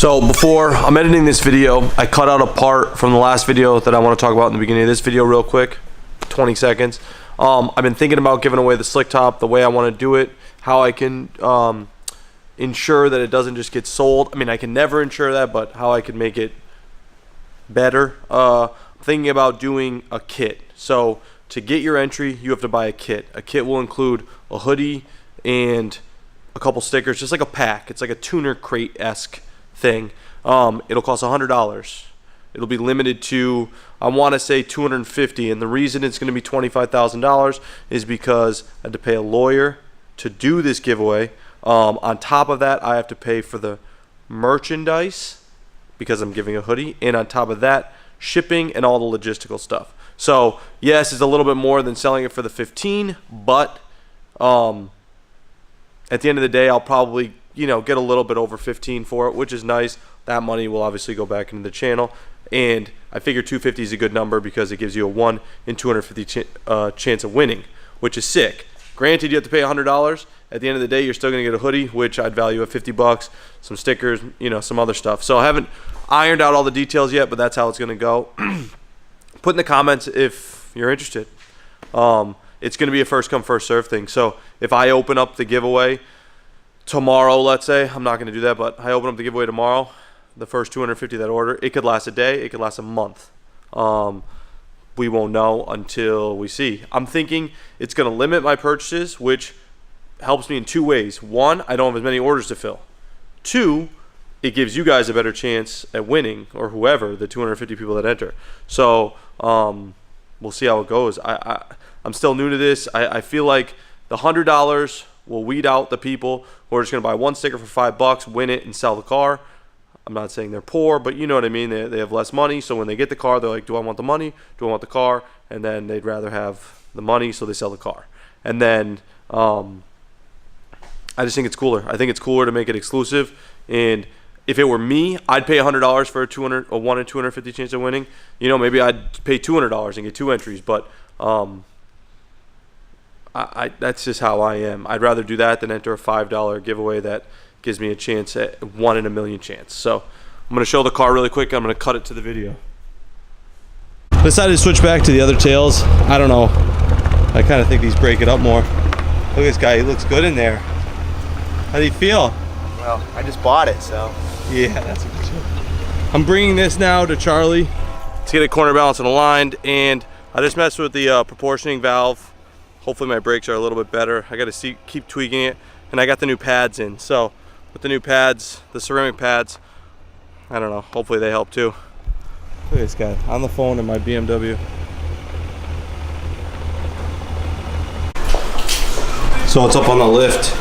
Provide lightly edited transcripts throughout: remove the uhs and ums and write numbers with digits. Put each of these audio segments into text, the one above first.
So before I'm editing this video, I cut out a part from the last video that I want to talk about in the beginning of this video real quick, 20 seconds. I've been thinking about giving away the slick top, the way I want to do it, how I can ensure that it doesn't just get sold. I mean, I can never ensure that, but how I can make it better. I'm thinking about doing a kit. So to get your entry, you have to buy a kit. A kit will include a hoodie and a couple stickers, just like a pack. It's like a tuner crate-esque thing. It'll cost $100. It'll be limited to, I want to say, 250, and the reason it's going to be $25,000 is because I had to pay a lawyer to do this giveaway. On top of that, I have to pay for the merchandise because I'm giving a hoodie, and on top of that, shipping and all the logistical stuff. So yes, it's a little bit more than selling it for the 15, but at the end of the day, I'll probably, you know, get a little bit over 15 for it, which is nice. That money will obviously go back into the channel, and I figure 250 is a good number because it gives you a 1 in 250 chance of winning, which is sick. Granted, you have to pay $100. At the end of the day, you're still going to get a hoodie, which I'd value at 50 bucks, some stickers, you know, some other stuff. So I haven't ironed out all the details yet, but that's how it's going to go. Put in the comments if you're interested. It's going to be a first come first serve thing. So if I open up the giveaway tomorrow, let's say, I'm not going to do that, but I open up the giveaway tomorrow, the first 250 that order, it could last a day, it could last a month. We won't know until we see. I'm thinking it's going to limit my purchases, which helps me in two ways. One, I don't have as many orders to fill. Two, it gives you guys a better chance at winning, or whoever, the 250 people that enter. So we'll see how it goes. I'm still new to this. I feel like the $100 will weed out the people who are just going to buy one sticker for $5, win it, and sell the car. I'm not saying they're poor, but you know what I mean. They have less money, so when they get the car, they're like, do I want the money? Do I want the car? And then they'd rather have the money, so they sell the car. And then I just think it's cooler. I think it's cooler to make it exclusive. And if it were me, I'd pay $100 for a 1 in 250 chance of winning. You know, maybe I'd pay $200 and get 2 entries, but that's just how I am. I'd rather do that than enter a $5 giveaway that gives me a chance at 1 in a million chance. So I'm going to show the car really quick. I'm going to cut it to the video. Decided to switch back to the other tails. I don't know. I kind of think these break it up more. Look at this guy. He looks good in there. How do you feel? Well, I just bought it, so. Yeah, that's a good joke. I'm bringing this now to Charlie to get it corner balanced and aligned, and I just messed with the proportioning valve. Hopefully my brakes are a little bit better. I got to keep tweaking it, and I got the new pads in. So with the new pads, the ceramic pads, I don't know, hopefully they help too. Look at this guy on the phone in my BMW. So it's up on the lift,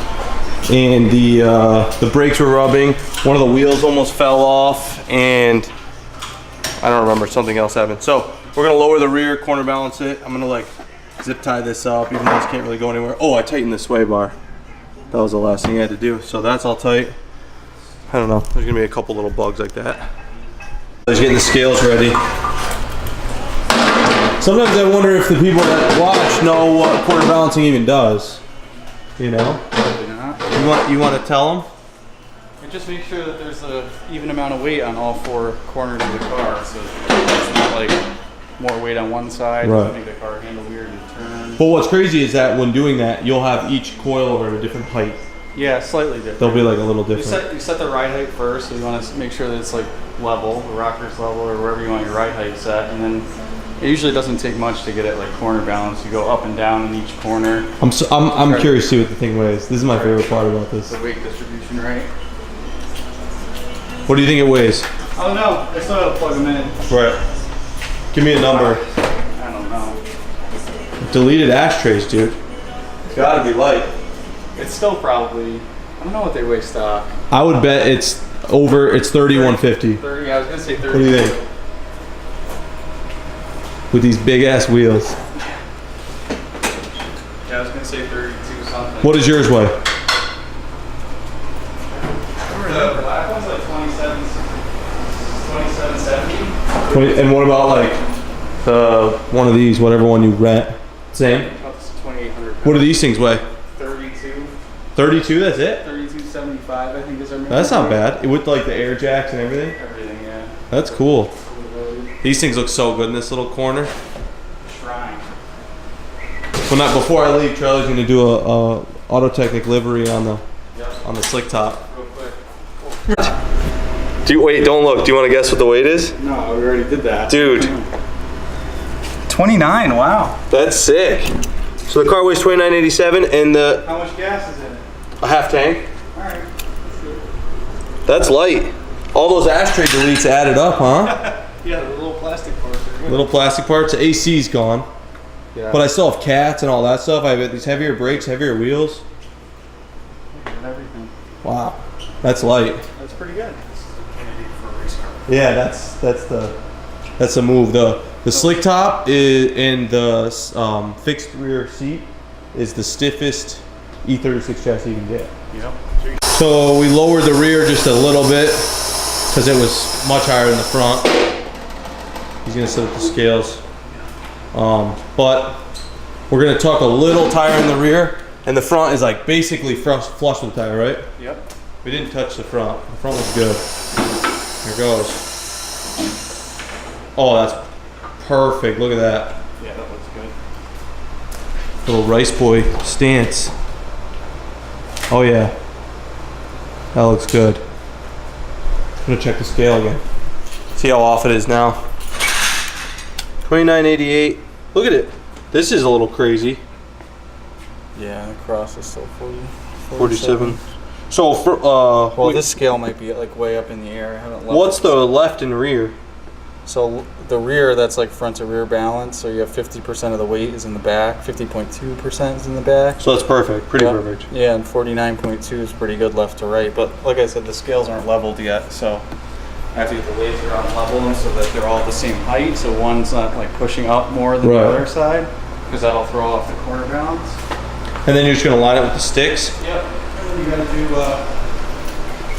and the brakes were rubbing. One of the wheels almost fell off, and I don't remember, something else happened. So we're gonna lower the rear, corner balance it. I'm gonna like zip tie this up, even though this can't really go anywhere. Oh, I tightened the sway bar. That was the last thing I had to do. So that's all tight. I don't know, there's gonna be a couple little bugs like that. Just getting the scales ready. Sometimes I wonder if the people that watch know what corner balancing even does. You know? Probably not. You want to tell them? And just make sure that there's an even amount of weight on all 4 corners of the car, so it's not like more weight on one side, right. Doesn't make the car handle weird to turn. But what's crazy is that when doing that, you'll have each coil over at a different height. Yeah, slightly different. They'll be like a little different. You set the ride height first, so you want to make sure that it's like level, the rocker's level, or wherever you want your ride height set, and then it usually doesn't take much to get it like corner balance. You go up and down in each corner. I'm curious to see what the thing weighs. This is my favorite part about this. The weight distribution, right? What do you think it weighs? I don't know. I still gotta plug them in. Right. Give me a number. I don't know. Deleted ashtrays, dude. It's gotta be light. It's still probably, I don't know what they weigh stock. I would bet it's 3150. 30, I was gonna say 30. What do you think? With these big ass wheels. Yeah, I was gonna say 32 something. What does yours weigh? The black one's like 2770. 20, and what about like one of these, whatever one you rent? Same? That's 2800. What do these things weigh? 32. 32, that's it? 32 $275, I think is our minimum. That's not bad. With like the air jacks and everything. Everything, yeah. That's cool. These things look so good in this little corner. Shrine. Well, not before I leave, Charlie's gonna do a Auto Technic livery on the slick top. Real quick. Don't look. Do you want to guess what the weight is? No, we already did that. Dude. 29, wow. That's sick. So the car weighs 2987 and How much gas is in it? a half tank. Alright. That's light. All those ashtray deletes added up, huh? Yeah, the little plastic parts are good. Little plastic parts. The AC's gone. Yeah. But I still have cats and all that stuff. I have these heavier brakes, heavier wheels. And everything. Wow. That's light. That's pretty good. For a race car. Yeah, that's the move. The slick top is and the fixed rear seat is the stiffest E36 chassis you can get. Yep. So we lowered the rear just a little bit because it was much higher than the front. He's gonna set up the scales. But we're gonna tuck a little tire in the rear, and the front is like basically flush with the tire, right? Yep. We didn't touch the front. The front was good. Here goes. Oh, that's perfect. Look at that. Yeah, that looks good. Little rice boy stance. Oh yeah. That looks good. I'm gonna check the scale again. See how off it is now. 2988. Look at it. This is a little crazy. Yeah, the cross is still 47. So for Well, this scale might be like way up in the air. I haven't leveled. what's the left and rear? So the rear, that's like front to rear balance. So you have 50% of the weight is in the back, 50.2% is in the back. So that's perfect. Pretty Yeah. perfect. Yeah, and 49.2 is pretty good left to right. But like I said, the scales aren't leveled yet, so I have to get the laser on level them so that they're all the same height. So one's not like pushing up more than Right. the other side, because that'll throw off the corner balance. And then you're just gonna line it with the sticks. Yep. And then you gotta do.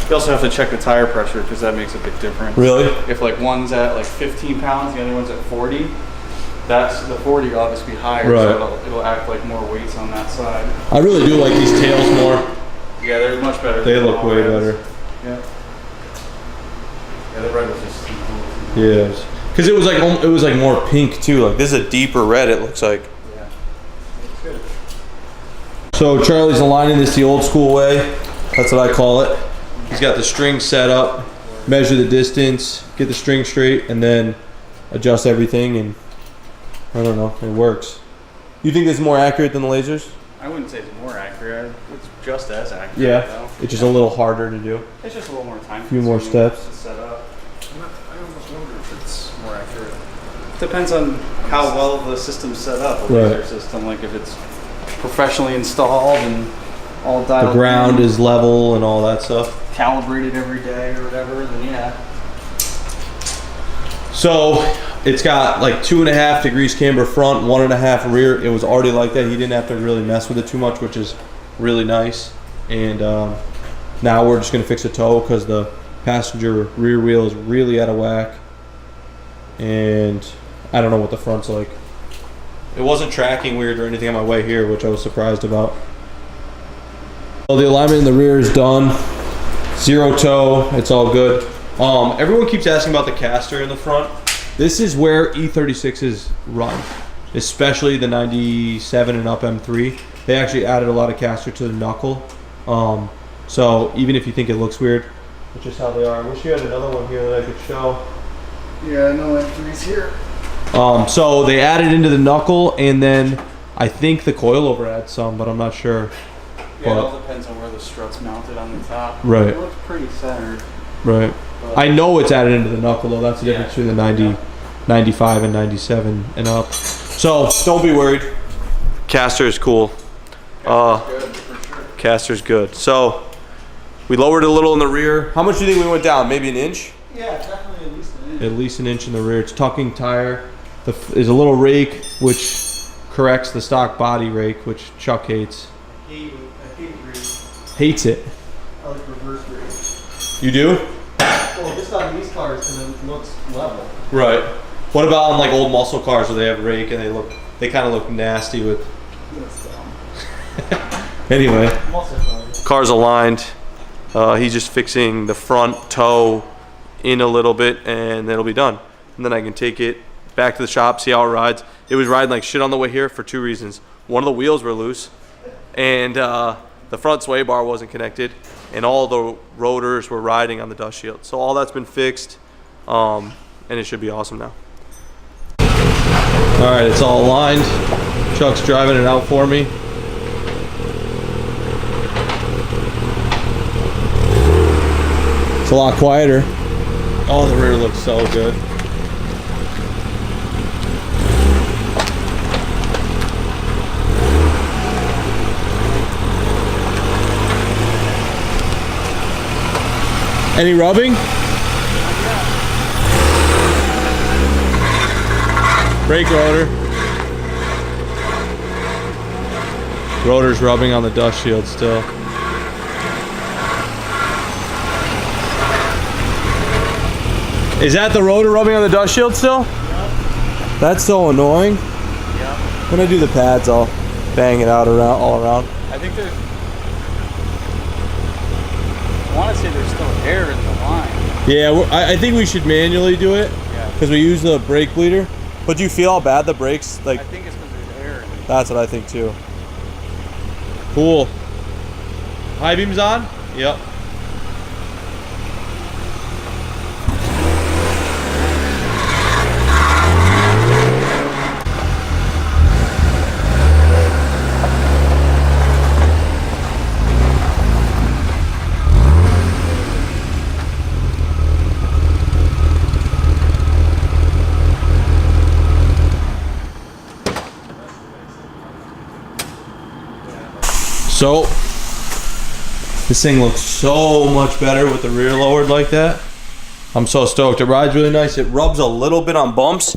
You also have to check the tire pressure because that makes a big difference. Really? If like one's at like 15 pounds, the other one's at 40, that's the 40 will obviously be higher, Right. so it'll act like more weights on that side. I really do like these tails more. Yeah, they're much better. They than look all way reds. better. Yeah. Yeah, the red was just too cool. Yes. Because it was like more pink too. Like this is a deeper red. It looks like. Yeah. Looks good. So Charlie's aligning this the old school way. That's what I call it. He's got the string set up, measure the distance, get the string straight, and then adjust everything. And I don't know, it works. You think this is more accurate than the lasers? I wouldn't say it's more accurate. It's just as accurate. Yeah. Though. It's just a little harder to do. It's just a little more time. A few more consuming steps. to set up. I almost wonder if it's more accurate. Depends on how well the system's set up. The laser Right. system, like if it's professionally installed and all dialed The ground in, is level and all that stuff. calibrated every day or whatever, then yeah. So it's got like 2.5 degrees camber front, 1.5 rear. It was already like that. He didn't have to really mess with it too much, which is really nice. And now we're just gonna fix a toe because the passenger rear wheel is really out of whack. And I don't know what the front's like. It wasn't tracking weird or anything on my way here, which I was surprised about. So the alignment in the rear is done. Zero toe, it's all good. Everyone keeps asking about the caster in the front. This is where E36s run, especially the 97 and up M3. They actually added a lot of caster to the knuckle. So even if you think it looks weird, it's just how they are. I wish you had another one here that I could show. Yeah, no M3's here. So they added into the knuckle, and then I think the coilover adds some, but I'm not sure. Yeah, it all depends on where the strut's mounted on the top. Right. It looks pretty centered. Right. I know it's added into the knuckle though. That's the difference between the 90, 95 and 97 and up. So don't be worried. Caster is cool. Good, for sure. Caster's good. So we lowered it a little in the rear. How much do you think we went down? Maybe an inch? Yeah, definitely at least an inch. At least an inch in the rear. It's tucking tire. There's a little rake which corrects the stock body rake, which Chuck hates. I hate race. Hates it. I like reverse race. You do? Well, just on these cars because it looks level. Right. What about on like old muscle cars where they have rake and they kind of look nasty with. That's dumb. Anyway, Muscle cars. car's aligned. He's just fixing the front toe in a little bit, and it'll be done. And then I can take it back to the shop, see how it rides. It was riding like shit on the way here for 2 reasons. One of the wheels were loose, and the front sway bar wasn't connected, and all the rotors were riding on the dust shield. So all that's been fixed, and it should be awesome now. All right, it's all aligned. Chuck's driving it out for me. It's a lot quieter. Oh, the rear looks so good. Any rubbing? Brake rotor. Rotor's rubbing on the dust shield still. Is that the rotor rubbing on the dust shield still? Yep. That's so annoying. Yep. When I do the pads, I'll bang it out around, all around. I think there's, I want to say there's still air in the line. Yeah, I think we should manually do it. Yeah. Because we use the brake bleeder. But do you feel how bad the brakes, like? I think it's because there's air in it. That's what I think too. Cool. High beams on? Yep. So, this thing looks so much better with the rear lowered like that. I'm so stoked. It rides really nice. It rubs a little bit on bumps.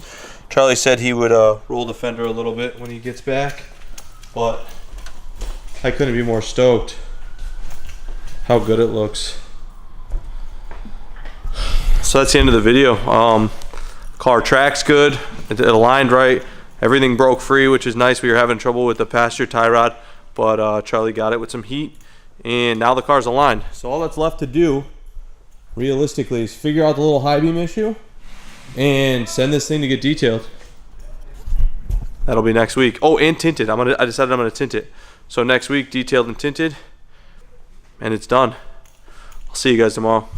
Charlie said he would roll the fender a little bit when he gets back, but I couldn't be more stoked how good it looks. So that's the end of the video. Car tracks good. It aligned right. Everything broke free, which is nice. We were having trouble with the passenger tie rod, but Charlie got it with some heat, and now the car's aligned. So all that's left to do, realistically, is figure out the little high beam issue and send this thing to get detailed. That'll be next week. Oh, and tinted. I decided I'm gonna tint it. So next week, detailed and tinted, and it's done. I'll see you guys tomorrow.